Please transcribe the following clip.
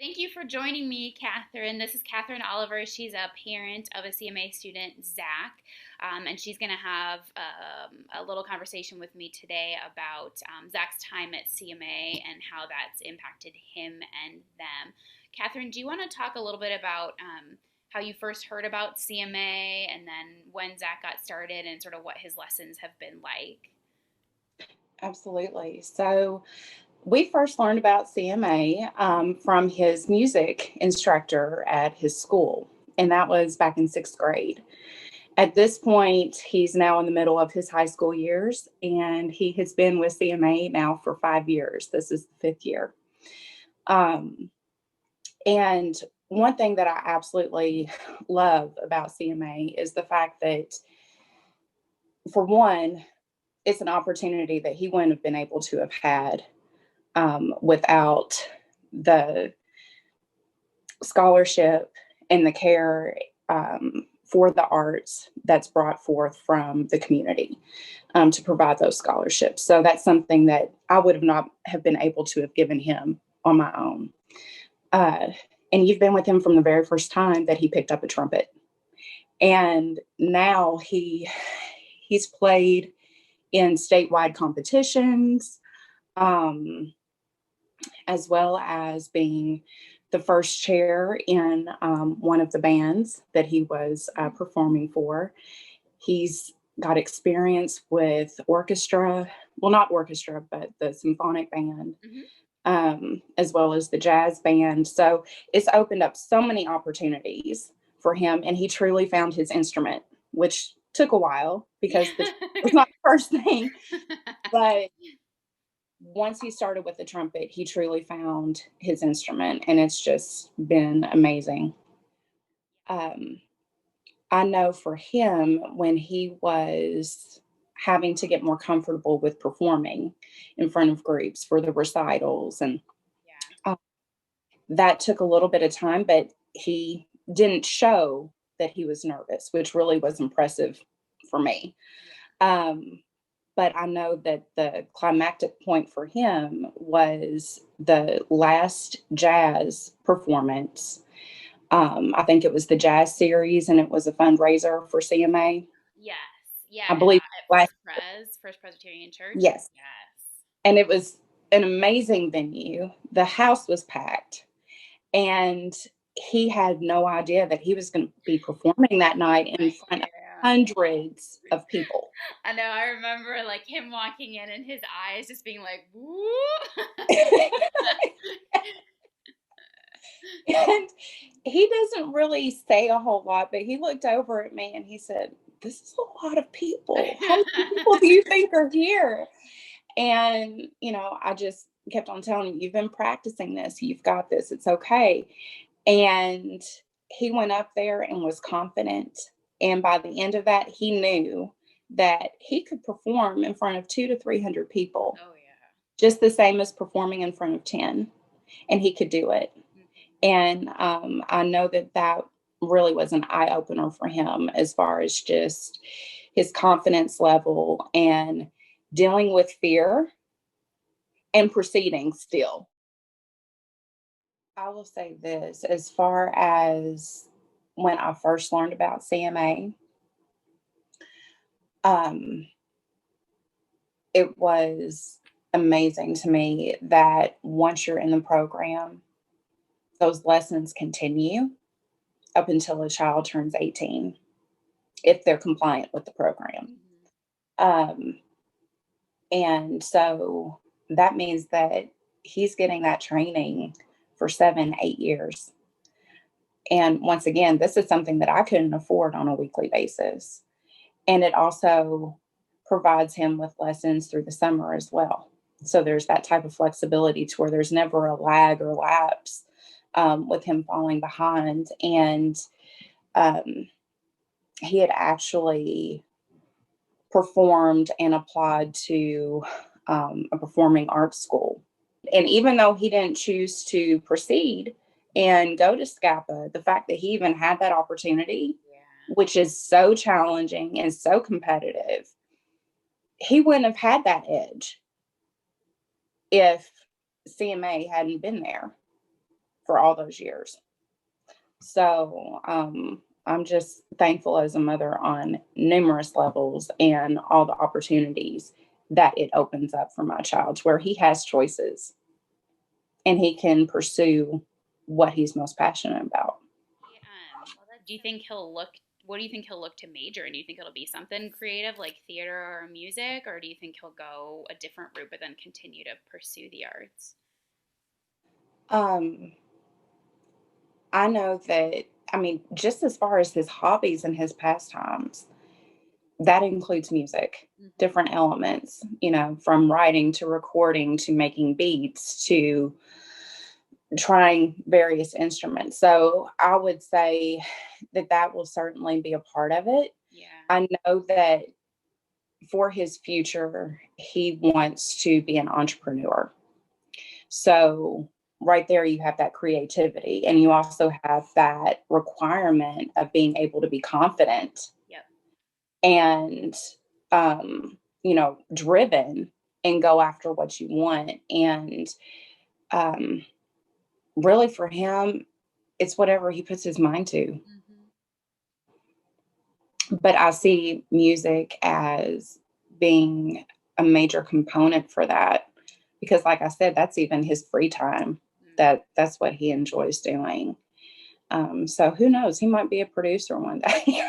Thank you for joining me, Catherine. This is Catherine Oliver. She's a parent of a CMA student, Zach, and she's going to have a little conversation with me today about Zach's time at CMA and how that's impacted him and them. Catherine, do you want to talk a little bit about how you first heard about CMA and then when Zach got started and sort of what his lessons have been like? Absolutely. So we first learned about CMA from his music instructor at his school, and that was back in sixth grade. At this point, he's now in the middle of his high school years, and he has been with CMA now for 5 years. This is the fifth year. Um, and one thing that I absolutely love about CMA is the fact that, for one, it's an opportunity that he wouldn't have been able to have had without the scholarship and the care for the arts that's brought forth from the community to provide those scholarships. So that's something that I would have not have been able to have given him on my own. Uh, and you've been with him from the very first time that he picked up a trumpet. And now he's played in statewide competitions, um, as well as being the first chair in one of the bands that he was performing for. He's got experience with orchestra, well, not orchestra, but the symphonic band, Mm-hmm. as well as the jazz band. So it's opened up so many opportunities for him, and he truly found his instrument, which took a while because the was not the first thing, but once he started with the trumpet, he truly found his instrument, and it's just been amazing. Um, I know for him, when he was having to get more comfortable with performing in front of groups for the recitals, and Yeah. uh, that took a little bit of time, but he didn't show that he was nervous, which really was impressive for me. Um, but I know that the climactic point for him was the last jazz performance. I think it was the jazz series, and it was a fundraiser for CMA. Yes. Yeah. I believe At last, First Presbyterian Church. yes, Yes. and it was an amazing venue. The house was packed, and he had no idea that he was going to be performing that night in front of Yeah. hundreds of people. I know. I remember like him walking in and his eyes just being like, "Woo!" And he doesn't really say a whole lot, but he looked over at me and he said, "This is a lot of people. How many people do you think are here?" And, I just kept on telling him, "You've been practicing this. You've got this. It's okay." And he went up there and was confident. And by the end of that, he knew that he could perform in front of 200 to 300 people, Oh yeah. just the same as performing in front of 10. And he could do it. And I know that that really was an eye opener for him as far as just his confidence level and dealing with fear and proceeding still. I will say this, as far as when I first learned about CMA, um, it was amazing to me that once you're in the program, those lessons continue up until a child turns 18 if they're compliant with the program. Mhm. Um, and so that means that he's getting that training for 7, 8 years. And once again, this is something that I couldn't afford on a weekly basis. And it also provides him with lessons through the summer as well. So there's that type of flexibility to where there's never a lag or lapse with him falling behind. And um, he had actually performed and applied to a performing arts school. And even though he didn't choose to proceed and go to SCAPA, the fact that he even had that opportunity, Yeah. which is so challenging and so competitive, he wouldn't have had that edge if CMA hadn't been there for all those years. So I'm just thankful as a mother on numerous levels and all the opportunities that it opens up for my child, where he has choices and he can pursue what he's most passionate about. Do you think he'll look? What do you think he'll look to major in? Do you think it'll be something creative like theater or music, or do you think he'll go a different route but then continue to pursue the arts? Um, I know that, I mean, just as far as his hobbies and his pastimes, that includes music, Mm-hmm. different elements, from writing to recording to making beats to trying various instruments. So I would say that that will certainly be a part of it. Yeah. I know that for his future, he wants to be an entrepreneur. So right there, you have that creativity, and you also have that requirement of being able to be confident. Yep. And, driven and go after what you want. And um, really for him, it's whatever he puts his mind to. Mm-hmm. But I see music as being a major component for that because, like I said, that's even his free time. That's what he enjoys doing. So who knows? He might be a producer one day.